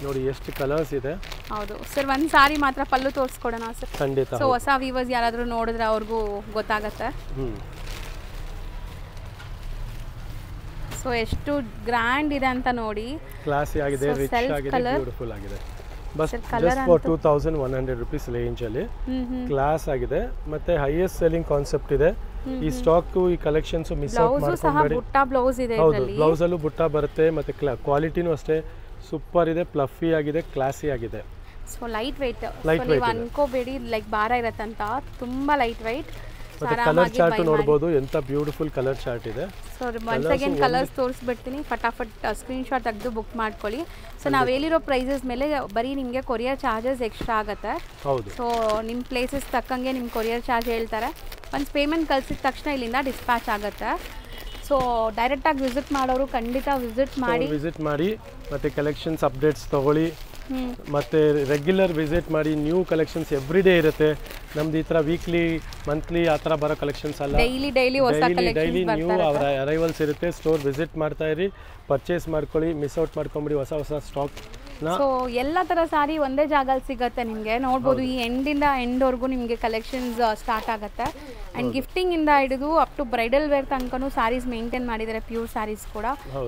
ನೋಡಿ, ಎಷ್ಟು ಕಲರ್ಸ್ ಇದೆ. ಹೌದು ಸರ್. ಒಂದು ಸಾರಿ ಮಾತ್ರ ಪಲ್ಲು ತೋರಿಸ್ಕೊಡೋಣ ಸರ್? ಖಂಡಿತ. ಸೊ ಹೊಸ ವ್ಯೂವರ್ಸ್ ಯಾರಾದರೂ ನೋಡಿದ್ರೆ ಅವ್ರಿಗೂ ಗೊತ್ತಾಗತ್ತೆ. ಸೊ ಎಷ್ಟು ಗ್ರ್ಯಾಂಡ್ ಇದೆ ಅಂತ ನೋಡಿ, ಕ್ಲಾಸಿ ಆಗಿದೆ, So, ರಿಚ್ self ಆಗಿದೆ, colour. ಬ್ಯೂಟಿಫುಲ್ ಆಗಿದೆ. Bus colour just for 2100 rupees ರೇಂಜಲ್ಲಿ ಕ್ಲಾಸ್ ಆಗಿದೆ. ಮತ್ತೆ ಹೈಯೆಸ್ಟ್ ಸೆಲ್ಲಿಂಗ್ ಕಾನ್ಸೆಪ್ಟ್ ಇದೆ. ಈ ಸ್ಟಾಕ್ ಈ ಕಲೆಕ್ಷನ್ಸ್ ಮಿಸ್ ಔಟ್ ಬ್ಲೌಸು ಸಹ ಮಾಡ್ಕೊಂಬೇಡಿ. ಬುಟ್ಟ ಬ್ಲೌಸ್ ಇದೆ ಹೌದು, ಇದರಲ್ಲಿ. ಬ್ಲೌಸ್ ಅಲ್ಲೂ ಬುಟ್ಟ ಬರುತ್ತೆ. ಮತ್ತೆ ಕ್ವಾಲಿಟಿನೂ ಅಷ್ಟೇ ಸೂಪರ್ ಇದೆ, ಫ್ಲಫಿ ಆಗಿದೆ, ಕ್ಲಾಸಿ ಆಗಿದೆ. So light weight, Light weight ನೀವು ಇದೆ. ಅನ್ಕೋಬೇಡಿ ಲೈಕ್ ಭಾರ ಇರತ್ತಂತ, ತುಂಬಾ ಲೈಟ್ ವೆಯ್ಟ್. ಮತ್ತೆ ಕಲರ್ ಚಾರ್ಟ್ ನೋಡಬಹುದು, ಎಂತ ಬ್ಯೂಟಿಫುಲ್ ಕಲರ್ ಚಾರ್ಟ್ ಇದೆ. ಸೊ ಒನ್ಸ್ ಅಗೇನ್ ಕಲರ್ಸ್ ತೋರಿಸ್ಬಿಡ್ತೀನಿ, ಫಟಾಫಟ್ ಸ್ಕ್ರೀನ್ಶಾಟ್ ತೆಗೆದು ಬುಕ್ ಮಾಡ್ಕೊಳ್ಳಿ. ಸೊ ನಾವು ಹೇಳಿರೋ ಪ್ರೈಸಸ್ ಮೇಲೆ ಬರೀ ನಿಮಗೆ ಕೊರಿಯರ್ ಚಾರ್ಜಸ್ ಎಕ್ಸ್ಟ್ರಾ ಆಗುತ್ತೆ. ಹೌದು, ಸೊ ನಿಮ್ಮ ಪ್ಲೇಸಸ್ ತಕ್ಕಂಗೆ ನಿಮ್ಮ ಕೊರಿಯರ್ ಚಾರ್ಜ್ ಹೇಳ್ತಾರೆ. ಒನ್ಸ್ ಪೇಮೆಂಟ್ ಕಳಿಸಿದ ತಕ್ಷಣ ಇಲ್ಲಿಂದ ಡಿಸ್ಪ್ಯಾಚ್ ಆಗುತ್ತೆ. ಸೊ ಡೈರೆಕ್ಟಾಗಿ ವಿಸಿಟ್ ಮಾಡೋರು ಖಂಡಿತ ವಿಸಿಟ್ ಮಾಡಿ ಮತ್ತೆ ಕಲೆಕ್ಷನ್ಸ್ ಅಪ್ಡೇಟ್ಸ್ ತಗೊಳ್ಳಿ. ಮತ್ತೆ ರೆಗ್ಯುಲರ್ ವಿಸಿಟ್ ಮಾಡಿ. ನ್ಯೂ ಕಲೆಕ್ಷನ್ಸ್ ಎವ್ರಿ ಡೇ ಇರುತ್ತೆ ನಮ್ದು. ಈ ಥರ ವೀಕ್ಲಿ ಮಂತ್ಲಿ ಆ ಥರ ಬರೋ ಕಲೆಕ್ಷನ್ಸ್ ಅಲ್ಲ, ಡೈಲಿ ಹೊಸ ಡೈಲಿ ಕಲೆಕ್ಷನ್ಸ್ ನ್ಯೂ ಅವರ ಅರೈವಲ್ಸ್ ಇರುತ್ತೆ. ಸ್ಟೋರ್ ವಿಸಿಟ್ ಮಾಡ್ತಾ ಇರಿ, ಪರ್ಚೇಸ್ ಮಾಡ್ಕೊಳ್ಳಿ, ಮಿಸ್ ಔಟ್ ಮಾಡ್ಕೊಂಬಿಡಿ ಹೊಸ ಸ್ಟಾಕ್. ಸೊ ಎಲ್ಲ ಥರ ಸಾರಿ ಒಂದೇ ಜಾಗದಲ್ಲಿ ಸಿಗುತ್ತೆ ನಿಮಗೆ. ನೋಡ್ಬೋದು ಈ ಎಂಡಿಂದ ಎಂಡ್ವರೆಗೂ ನಿಮಗೆ ಕಲೆಕ್ಷನ್ಸ್ ಸ್ಟಾರ್ಟ್ ಆಗುತ್ತೆ. ಆ್ಯಂಡ್ ಗಿಫ್ಟಿಂಗಿಂದ ಹಿಡಿದು ಅಪ್ ಟು ಬ್ರೈಡಲ್ ವೇರ್ ತನಕನೂ ಸ್ಯಾರೀಸ್ ಮೇಂಟೈನ್ ಮಾಡಿದ್ದಾರೆ, ಪ್ಯೂರ್ ಸ್ಯಾರೀಸ್ ಕೂಡ.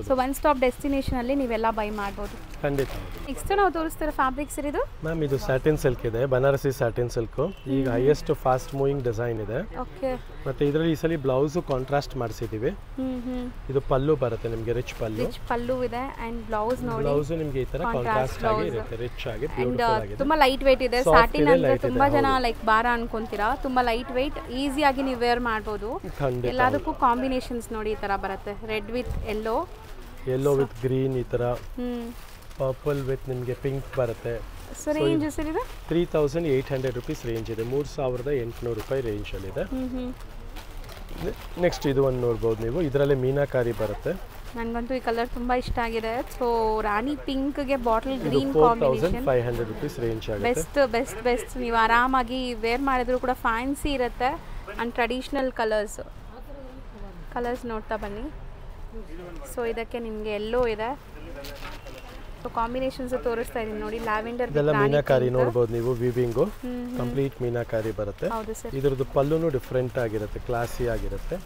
ಸೊ ಒನ್ ಸ್ಟಾಪ್ ಡೆಸ್ಟಿನೇಷನಲ್ಲಿ ನೀವೆಲ್ಲ ಬೈ ಮಾಡ್ಬೋದು. ಖಂಡಿತ. ನೆಕ್ಸ್ಟ್ ನಾವು ತೋರಿಸ್ತಿರೋ ಫ್ಯಾಬ್ರಿಕ್ಸ್ ಇದು ಮ್ಯಾಮ್, ಇದು ಸ್ಯಾಟಿನ್ ಸಿಲ್ಕ್ ಇದೆ, ಬನಾರಸಿ ಸ್ಯಾಟಿನ್ ಸಿಲ್ಕ್. ಈಗ ಹೈಯೆಸ್ಟ್ ಫಾಸ್ಟ್ ಮೂವಿಂಗ್ ಡಿಸೈನ್ ಇದೆ. ಓಕೆ. ಮತ್ತೆ ಇದರಲ್ಲಿ ಈ ಸಲ ಬ್ಲೌಸ್ ಕಾಂಟ್ರಾಸ್ಟ್ ಮಾಡಿಸಿದೀವಿ. ಇದು ಪಲ್ಲು ಬರುತ್ತೆ ನಿಮಗೆ, ರಿಚ್ ಪಲ್ಲು ಇದೆ. ಆ್ಯಂಡ್ ಬ್ಲೌಸ್ ನೋಡಿ, ಬ್ಲೌಸ್ ನಿಮಗೆ ಈ ತರ ಕಾಂಟ್ರಾಸ್ಟ್ ಆಗಿ ಇರುತ್ತೆ, ರಿಚ್ ಆಗಿ, ಬ್ಯೂಟಿಫುಲ್ ಆಗಿದೆ. ತುಂಬಾ ಲೈಟ್ ವೇಟ್ ಇದೆ. ಸ್ಯಾಟಿನ್ ಅಂದ್ರೆ ತುಂಬಾ ಜನ ಲೈಕ್ ಭಾರ ಅನ್ಕೊಂತೀರಾ, ತುಂಬಾ ಲೈಟ್ ವೇಟ್, ಈಸಿಯಾಗಿ ನೀವು ವೇರ್ ಮಾಡ್ಬೋದು. ಎಲ್ಲದಕ್ಕೂ ಕಾಂಬಿನೇಷನ್ಸ್ ನೋಡಿ ಈ ತರ ಬರುತ್ತೆ, red with yellow with green, ಈ ತರ ಪರ್ಪಲ್ ವಿತ್ ನಿಮಗೆ ಪಿಂಕ್ ಬರುತ್ತೆ. ಸೊ ರೇಂಜ್ ಸರ್ ಇದು 3800 ರುಪೀಸ್ ರೇಂಜ್ ಇದೆ, 3800 ರೂಪಾಯಿ ರೇಂಜ್ ಅಲ್ಲಿ ಇದೆ. ನೆಕ್ಸ್ಟ್ ಇದು ಒಂದು ನೋಡ್ಬೋದು ನೀವು, ಇದರಲ್ಲಿ ಮೀನಾಕಾರಿ ಬರುತ್ತೆ. ನನಗಂತೂ ಈ ಕಲರ್ ತುಂಬಾ ಇಷ್ಟ ಆಗಿದೆ. ಸೊ ರಾಣಿ ಪಿಂಕ್ ಗೆ bottle green combination, 4500 rupees range ಆಗುತ್ತೆ. ಬೆಸ್ಟ್ ನೀವು ಆರಾಮಾಗಿ ವೇರ್ ಮಾಡಿದ್ರು ಕೂಡ ಫ್ಯಾನ್ಸಿ ಇರುತ್ತೆ. ಅಂಡ್ ಟ್ರೆಡಿಷನಲ್ ಕಲರ್ಸ್ ನೋಡ್ತಾ ಬನ್ನಿ. ಸೊ ಇದಕ್ಕೆ ನಿಮಗೆ ಎಲ್ಲೋ ಇದೆ. ಸೊ ಕಾಂಬಿನೇಷನ್ಸ್ ತೋರಿಸ್ತಾ ಇದೀನಿ ನೋಡಿ, ಲ್ಯಾವೆಂಡರ್ ಇದೆಲ್ಲ ಮೀನಾಕಾರಿ ನೋಡಬಹುದು ನೀವು, ವೀವಿಂಗ್ ಕಂಪ್ಲೀಟ್ ಮೀನಾಕಾರಿ ಬರುತ್ತೆ. ಇದರದ್ದು ಪಲ್ಲುನು ಡಿಫರೆಂಟ್ ಆಗಿರುತ್ತೆ, ಕ್ಲಾಸಿ ಆಗಿರುತ್ತೆ.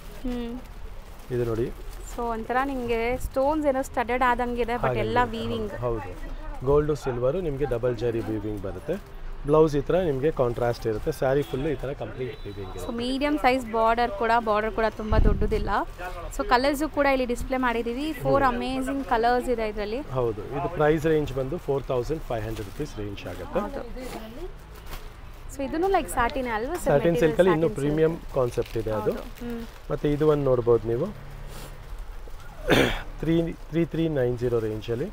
ಇದು ನೋಡಿ, ಸೊ ಒಂಥರ ನಿಮಗೆ ಸ್ಟೋನ್ಸ್ ಏನೋ ಸ್ಟಡೆಡ್ ಆದಂಗಿದೆ, ಬಟ್ ಎಲ್ಲ ವೀವಿಂಗ್. ಹೌದು, ಗೋಲ್ಡ್ ಸಿಲ್ವರ್ ನಿಮಗೆ ಡಬಲ್ ಜರಿ ವೀವಿಂಗ್ ಬರುತ್ತೆ. ಬ್ಲೌಸ್ ಈ ಥರ ನಿಮಗೆ ಕಾಂಟ್ರಾಸ್ಟ್ ಇರುತ್ತೆ, ಸ್ಯಾರಿ ಫುಲ್ಲು ಈ ಥರ complete weaving. So medium size border ಕೂಡ ತುಂಬ ದೊಡ್ಡದಿಲ್ಲ. ಸೊ ಕಲರ್ಸು ಕೂಡ ಇಲ್ಲಿ ಡಿಸ್ಪ್ಲೇ ಮಾಡಿದ್ದೀವಿ. 4 ಅಮೇಝಿಂಗ್ ಕಲರ್ಸ್ ಇದೆ ಇದರಲ್ಲಿ. ಹೌದು, ಇದು ಪ್ರೈಸ್ ರೇಂಜ್ ಬಂದು 4500 ರುಪೀಸ್ ರೇಂಜ್ ಆಗುತ್ತೆ. ಸೊ ಇದನ್ನು ಲೈಕ್ ಸ್ಯಾಟಿನ್ ಅಲ್ವಾ, ಸ್ಯಾಟಿನ್ ಸಿಲ್ಕಲ್ಲಿ ಇನ್ನೂ ಪ್ರೀಮಿಯಂ ಕಾನ್ಸೆಪ್ಟ್ ಇದೆ ಅದು. ಮತ್ತು ಇದು ಒಂದು ನೋಡ್ಬೋದು ನೀವು, 3390 ರೇಂಜಲ್ಲಿ.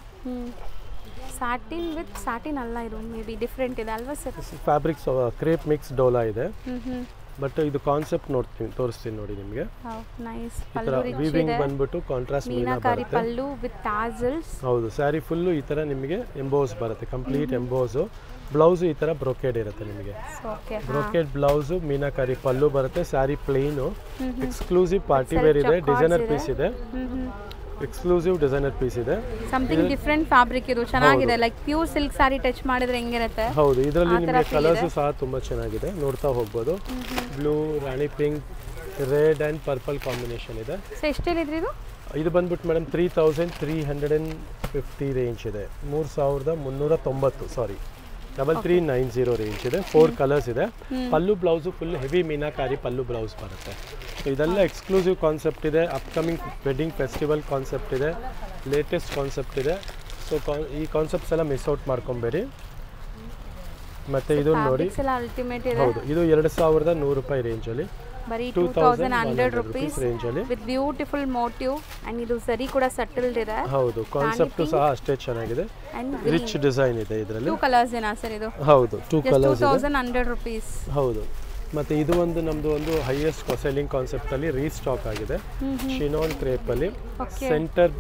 ಸ್ಯಾಟಿನ್ ವಿತ್ ಸ್ಯಾಟಿನ್ ಅಲ್ಲ, ಇದು ಮೇ ಬಿ ಡಿಫ್ರೆಂಟ್ ಇದೆ ಅಲ್ವಾ sir? Fabrics crepe mix Dhola ಇದೆ. ಬಟ್ ಇದು ಕಾನ್ಸೆಪ್ಟ್ ತೋರಿಸ್ತೀನಿ ನೋಡಿ ನಿಮಗೆ. ನೈಸ್. ಈ ತರ ವೀವಿಂಗ್ ಬಂದ್ಬಿಟ್ಟು contrast meenakari pallu with tassels. ಹೌದು, ಸ್ಯಾರಿ ಫುಲ್ಲು ಈ ತರ ನಿಮಗೆ ಎಂಬೋಸ್ ಬರುತ್ತೆ, ಕಂಪ್ಲೀಟ್ ಎಂಬೋಸ್. ಬ್ಲೌಸ್ ಈ ತರ ಬ್ರೊಕೇಡ್ ಇರುತ್ತೆ ನಿಮಗೆ. ಬ್ರೊಕೇಡ್ ಬ್ಲೌಸ್, ಮೀನಾಕಾರಿ ಪಲ್ಲು ಬರುತ್ತೆ. Sari plain, exclusive party wear ಇದೆ, ಡಿಸೈನರ್ ಪೀಸ್ ಇದೆ, ಎಕ್ಸ್ಕ್ಲೂಸಿವ್ ಡಿಸೈನರ್ ಪೀಸ್ ಇದೆ. ಸಮಥಿಂಗ್ ಡಿಫರೆಂಟ್ ಫ್ಯಾಬ್ರಿಕ್, ಇದು ಚೆನ್ನಾಗಿದೆ. Like pure silk sari touch ಮಾಡಿದ್ರೆ ಹೆಂಗಿರುತ್ತೆ. ಹೌದು, ಇದರಲ್ಲಿ ನಿಮಗೆ ಕಲರ್ಸ್ ಸಹ ತುಂಬಾ ಚೆನ್ನಾಗಿದೆ, ನೋಡ್ತಾ ಹೋಗ್ಬೋದು. Blue, Rani pink, red and purple combination ಇದೆ. ಸೊ ಎಷ್ಟೇನಿದ್ರಿ ಇದು? ಇದು ಬಂದ್ಬಿಟ್ಟು ಮೇಡಮ್ 3350 ರೇಂಜ್ ಇದೆ, 3390, ಸಾರಿ 3390 ರೇಂಜ್ ಇದೆ. 4 ಕಲರ್ಸ್ ಇದೆ. ಪಲ್ಲು ಬ್ಲೌಸು ಫುಲ್ ಹೆವಿ ಮೀನಾಕಾರಿ ಪಲ್ಲು ಬ್ಲೌಸ್ ಬರುತ್ತೆ. ಸೊ ಇದೆಲ್ಲ ಎಕ್ಸ್ಕ್ಲೂಸಿವ್ ಕಾನ್ಸೆಪ್ಟ್ ಇದೆ, ಅಪ್ಕಮಿಂಗ್ ವೆಡ್ಡಿಂಗ್ ಫೆಸ್ಟಿವಲ್ ಕಾನ್ಸೆಪ್ಟ್ ಇದೆ, ಲೇಟೆಸ್ಟ್ ಕಾನ್ಸೆಪ್ಟ್ ಇದೆ. ಸೊ ಈ ಕಾನ್ಸೆಪ್ಟ್ಸ್ ಎಲ್ಲ ಮಿಸ್ ಔಟ್ ಮಾಡ್ಕೊಬೇಡಿ. ಮತ್ತು ಇದು ನೋಡಿ, ಹೌದು, ಇದು 2100 ರೂಪಾಯಿ ರೇಂಜಲ್ಲಿ, ಬರೀ 2100 ರೂಪೀಸ್ ರೇಂಜಲ್ಲಿ ವಿತ್ ಬ್ಯೂಟಿಫುಲ್ ಮೋಟಿವ್. ಅಂಡ್ ಇದು ಸರಿ ಕೂಡ ಸಟಲ್ಡ್ ಇದೆ. ಹೌದು, ಕಾನ್ಸೆಪ್ಟ್ ಸಹ ಅಷ್ಟೇ ಚೆನ್ನಾಗಿದೆ, ರಿಚ್ ಡಿಸೈನ್ ಇದೆ ಇದರಲ್ಲಿ. 2 ಕಲರ್ಸ್ ಏನಾ ಸರ್ ಇದು? ಹೌದು, 2 ಕಲರ್ಸ್ ಇದೆ, 2100 ರೂಪೀಸ್. ಹೌದು. ಮತ್ತು ಇದು ಒಂದು ನಮ್ಮದು ಒಂದು ಹೈಯೆಸ್ಟ್ ಸೆಲ್ಲಿಂಗ್ ಕಾನ್ಸೆಪ್ಟಲ್ಲಿ ರೀಸ್ಟಾಕ್ ಆಗಿದೆ. ಶಿನಾನ್ ಕ್ರೇಪಲ್ಲಿ ಸೆಂಟರ್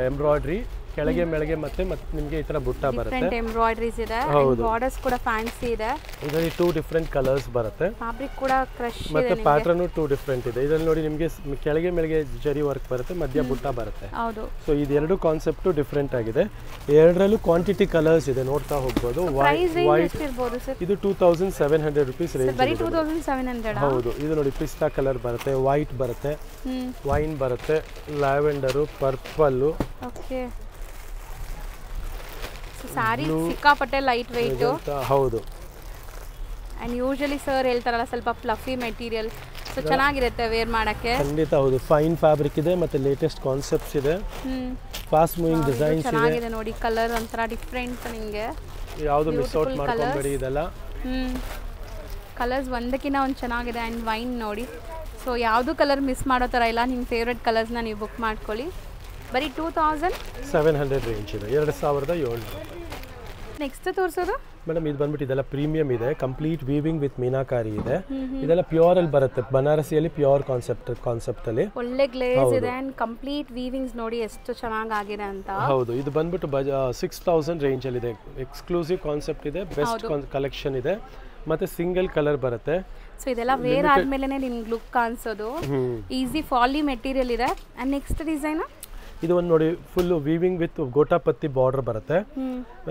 ಎಂಬ್ರಾಯ್ಡ್ರಿ ಕೆಳಗೆ ಮೇಳೆಗೆ ಮತ್ತೆ ನಿಮಗೆ ಈ ತರ ಬುಟ್ಟ ಬರುತ್ತೆ. ಡಿಫರೆಂಟ್ ಎಂಬ್ರಾಯ್ಡರೀಸ್ ಇದೆ, ಬಾರ್ಡರ್ಸ್ ಕೂಡ ಫ್ಯಾನ್ಸಿ ಇದೆ. ಇದರಲ್ಲಿ 2 ಡಿಫರೆಂಟ್ ಕಲರ್ಸ್ ಬರುತ್ತೆ. ಫ್ಯಾಬ್ರಿಕ್ ಕೂಡ ಕ್ರಶ್ ಇದೆ, ಮತ್ತೆ ಪ್ಯಾಟರ್ನ್ 2 ಡಿಫರೆಂಟ್ ಇದೆ. ಇದರಲ್ಲಿ ನೋಡಿ ನಿಮಗೆ ಕೆಳಗೆ ಮೇಳೆಗೆ ಜರಿ ವರ್ಕ್ ಬರುತ್ತೆ, ಮಧ್ಯ ಬುಟ್ಟ ಬರುತ್ತೆ. ಹೌದು. ಸೊ ಇದೆರಡು ಕಾನ್ಸೆಪ್ಟ್ ಡಿಫರೆಂಟ್ ಆಗಿದೆ. ಎರಡರಲ್ಲೂ ಕ್ವಾಂಟಿಟಿ ಕಲರ್ಸ್ ಇದೆ, ನೋಡ್ತಾ ಹೋಗ್ಬೋದು. ವೈಟ್ ಇದು 2700 ರೂಪೀಸ್ ರೇಂಜ್. ಬರೀ 2700. ಹೌದು. ಇದು ನೋಡಿ ಪಿಸ್ತಾ ಕಲರ್ ಬರುತ್ತೆ, ವೈಟ್ ಬರುತ್ತೆ, ವೈನ್ ಬರುತ್ತೆ, lavender, purple. Okay. So sorry ಸಿಕ್ಕಾಪಟ್ಟೆ ಲೈಟ್ ವೆಯ್ಟ್. ಹೌದು. ಅಂಡ್ ಯೂಶುವಲಿ ಸರ್ ಹೇಳ್ತಾರಲ್ಲ ಸ್ವಲ್ಪ ಫ್ಲಫಿ ಮೆಟೀರಿಯಲ್, ಸೊ ಚೆನ್ನಾಗಿರುತ್ತೆ ವೇರ್ ಮಾಡಕ್ಕೆ. ಖಂಡಿತ ಹೌದು. ಫೈನ್ ಫ್ಯಾಬ್ರಿಕ್ ಇದೆ, ಮತ್ತೆ ಲೇಟೆಸ್ಟ್ ಕಾನ್ಸೆಪ್ಟ್ಸ್ ಇದೆ, ಫಾಸ್ಟ್ ಮೂವಿಂಗ್ ಡಿಸೈನ್ಸ್ ಇದೆ. ಚೆನ್ನಾಗಿದೆ ನೋಡಿ, ಕಲರ್ ಒಂಥರ ಡಿಫರೆಂಟ್. ನಿಮಗೆ ಯಾವುದು ಮಿಸ್ ಔಟ್ ಮಾಡ್ಕೊಂಬೇಡಿ ಇದೆಲ್ಲ. ಕಲರ್ಸ್ ಒಂದಕ್ಕಿಂತ ಒಂದು ಚೆನ್ನಾಗಿದೆ. ಆ್ಯಂಡ್ ವೈನ್ ನೋಡಿ, ಸೊ ಯಾವುದು ಕಲರ್ ಮಿಸ್ ಮಾಡೋ ಥರ ಇಲ್ಲ. ನಿಮ್ಮ ಫೇವ್ರೆಟ್ ಕಲರ್ಸ್ನ ನೀವು ಬುಕ್ ಮಾಡ್ಕೊಳ್ಳಿ. ಬರೀ 2700 ರೇಂಜ್ ಇದೆ, 2700. ನೆಕ್ಸ್ಟ್ ತೋರಿಸೋದು ಮೇಡಮ್ ಇದು ಬಂದ್ಬಿಟ್ಟು ಇದೆಲ್ಲ ಪ್ರೀಮಿಯಂ ಇದೆ, ಕಂಪ್ಲೀಟ್ ವೀವಿಂಗ್ ವಿತ್ ಮೀನಾಕಾರಿ ಇದೆ. ಇದೆಲ್ಲ ಪ್ಯೂರ್ ಅಲ್ಲಿ ಬರುತ್ತೆ, ಬನಾರಸಿಯಲ್ಲಿ ಪ್ಯೂರ್ ಕಾನ್ಸೆಪ್ಟ್ ಅಲ್ಲಿ ಒಳ್ಳೆ ಗ್ಲೇಸ್ ಇದೆ. ಅಂಡ್ ಕಂಪ್ಲೀಟ್ ವೀವಿಂಗ್ಸ್ ನೋಡಿ ಎಷ್ಟು ಚೆನ್ನಾಗಿದೆ ಅಂತ. ಹೌದು. ಇದು ಬಂದ್ಬಿಟ್ಟು 6000 ರೇಂಜ್ ಅಲ್ಲಿ ಇದೆ. ಎಕ್ಸ್ಕ್ಲೂಸಿವ್ ಕಾನ್ಸೆಪ್ಟ್ ಇದೆ, ಬೆಸ್ಟ್ ಕಲೆಕ್ಷನ್ ಇದೆ, ಮತ್ತೆ ಸಿಂಗಲ್ ಕಲರ್ ಬರುತ್ತೆ. ಸೊ ಇದೆಲ್ಲ ವೇರ್ ಆದ್ಮೇಲೆ ನಿಮ್ಗೆ ಲುಕ್ ಕಾಣಿಸೋದು. ಈಸಿ ಫಾಲಿ ಮೆಟೀರಿಯಲ್ ಇದೆ. ಅಂಡ್ ನೆಕ್ಸ್ಟ್ ಡಿಸೈನ್ ಇದು ಒಂದು ನೋಡಿ, ಫುಲ್ ವೀವಿಂಗ್ ವಿತ್ ಗೋಟಾಪತ್ತಿ ಬಾರ್ಡರ್ ಬರುತ್ತೆ,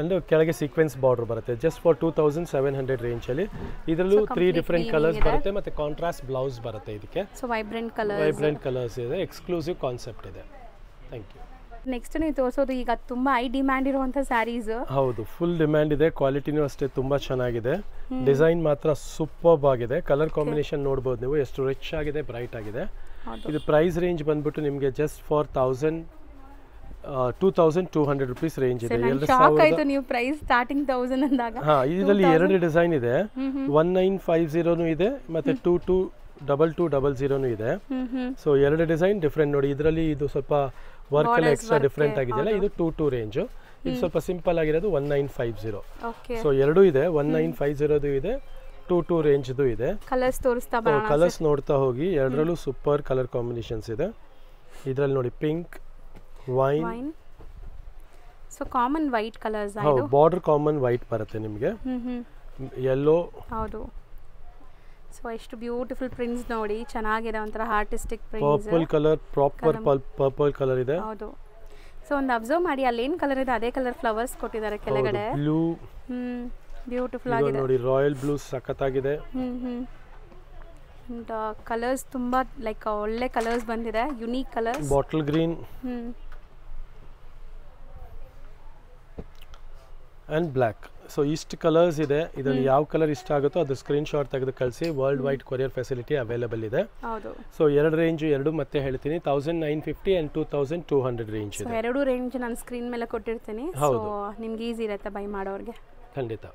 ಅಂದ್ರೆ ಕೆಳಗೆ ಸೀಕ್ವೆನ್ಸ್ ಬಾರ್ಡರ್ ಬರುತ್ತೆ. ಜಸ್ಟ್ ಫಾರ್ 2700 ರೇಂಜ್ ಅಲ್ಲಿ. ಇದರಲ್ಲೂ 3 ಡಿಫರೆಂಟ್ ಕಲರ್ಸ್ ಬರುತ್ತೆ, ಮತ್ತೆ ಕಾಂಟ್ರಾಸ್ಟ್ ಬ್ಲೌಸ್ ಬರುತ್ತೆ ಇದಕ್ಕೆ. ಸೊ ವೈಬ್ರೆಂಟ್ ಕಲರ್ಸ್ ಇದೆ, ಎಕ್ಸ್ಕ್ಲೂಸಿವ್ ಕಾನ್ಸೆಪ್ಟ್ ಇದೆ. Thank you. ನೆಕ್ಸ್ಟ್ ನೀವು ತೋರಿಸೋದು ಈಗ ತುಂಬಾ ಹೈ ಡಿಮ್ಯಾಂಡ್ ಇರುವಂತ ಸ್ಯಾರೀಸ್. ಹೌದು, ಫುಲ್ ಡಿಮ್ಯಾಂಡ್ ಇದೆ, ಕ್ವಾಲಿಟಿನೂ ಅಷ್ಟೇ ತುಂಬಾ ಚೆನ್ನಾಗಿದೆ. ಡಿಸೈನ್ ಮಾತ್ರ ಸೂಪರ್ಬ್ ಆಗಿದೆ. ಕಲರ್ ಕಾಂಬಿನೇಷನ್ ನೋಡಬಹುದು ನೀವು, ಎಷ್ಟು ರಿಚ್ ಆಗಿದೆ, ಬ್ರೈಟ್ ಆಗಿದೆ. ಇದು ಪ್ರೈಸ್ ರೇಂಜ್ ಬಂದ್ಬಿಟ್ಟು ನಿಮಗೆ ಜಸ್ಟ್ ಫಾರ್ 2200 ರೂಪೀಸ್ ರೇಂಜ್ ಇದೆ. ನೀವು ಪ್ರೈಸ್ ಸ್ಟಾರ್ಟಿಂಗ್ 1000 ಅಂದಾಗ. ಇದರಲ್ಲಿ 2 ಡಿಸೈನ್ ಇದೆ, 1950 ಇದೆ, ಮತ್ತೆ 222200 ಇದೆ. ಸೊ 2 ಡಿಸೈನ್ ಡಿಫ್ರೆಂಟ್ ನೋಡಿ. ಇದರಲ್ಲಿ ಇದು ಸ್ವಲ್ಪ ವರ್ಕ್ ಎಲ್ಲ ಎಕ್ಸ್ಟ್ರಾ ಡಿಫ್ರೆಂಟ್ ಆಗಿದೆಯಲ್ಲ, ಇದು 22 ರೇಂಜ್. ಇದು ಸ್ವಲ್ಪ ಸಿಂಪಲ್ ಆಗಿರೋದು 1950. ಸೊ 2 ಇದೆ, 1950 ಇದೆ, 22 ರೇಂಜ್ ಇದೆ. ಕಲರ್ಸ್ ನೋಡ್ತಾ ಹೋಗಿ. ಎರಡರಲ್ಲೂ ಸೂಪರ್ ಕಲರ್ ಕಾಂಬಿನೇಷನ್ಸ್ ಇದೆ. ಇದರಲ್ಲಿ ನೋಡಿ pink, wine, so common white colours. Border common white ಬರುತ್ತೆ ನಿಮಗೆ, ಯೆಲ್ಲೋ. ಹೌದು. ಸೊ ಎಷ್ಟು ಬ್ಯೂಟಿಫುಲ್ ಪ್ರಿಂಟ್ಸ್ ನೋಡಿ, ಚೆನ್ನಾಗಿದೆ, ಒಂಥರ artistic prints. Purple colour, proper purple colour ಇದೆ. ಹೌದು. ಸೊ ಒಂದು ಅಬ್ಸರ್ವ್ ಮಾಡಿ, ಅಲ್ಲಿ ಏನು ಕಲರ್ ಇದೆ ಅದೇ ಕಲರ್ ಫ್ಲವರ್ಸ್ ಕೊಟ್ಟಿದ್ದಾರೆ ಕೆಳಗಡೆ. ಬ್ಲೂ, ಬ್ಯೂಟಿಫುಲ್ ಆಗಿದೆ ನೋಡಿ. ರಾಯಲ್ ಬ್ಲೂ ಸಖತ್ತಾಗಿದೆ. ಕಲರ್ಸ್ ತುಂಬಾ ಲೈಕ್ ಒಳ್ಳೆ ಕಲರ್ಸ್ ಬಂದಿದೆ, unique colours. Bottle green and black. So ಇಷ್ಟು ಕಲರ್ಸ್ ಇದೆ. ಇದರಲ್ಲಿ ಯಾವ ಕಲರ್ ಇಷ್ಟ ಆಗುತ್ತೋ ಅದು ಸ್ಕ್ರೀನ್ ಶಾಟ್ ತೆಗೆದು ಕಳಿಸಿ. World wide courier facility available ಇದೆ. ಸೊ 2 ರೇಂಜ್, 2 ಮತ್ತೆ ಹೇಳ್ತೀನಿ, 1950 ಅಂಡ್ 2200 ರೇಂಜ್ ಇದೆ. 2 ರೇಂಜ್ ನಾನು ಸ್ಕ್ರೀನ್ ಮೇಲೆ ಕೊಟ್ಟಿರ್ತೀನಿ. ಸೊ ನಿಮ್ಗೆ ಈಸಿ ಇರುತ್ತೆ ಬೈ ಮಾಡೋರಿಗೆ. ಖಂಡಿತ.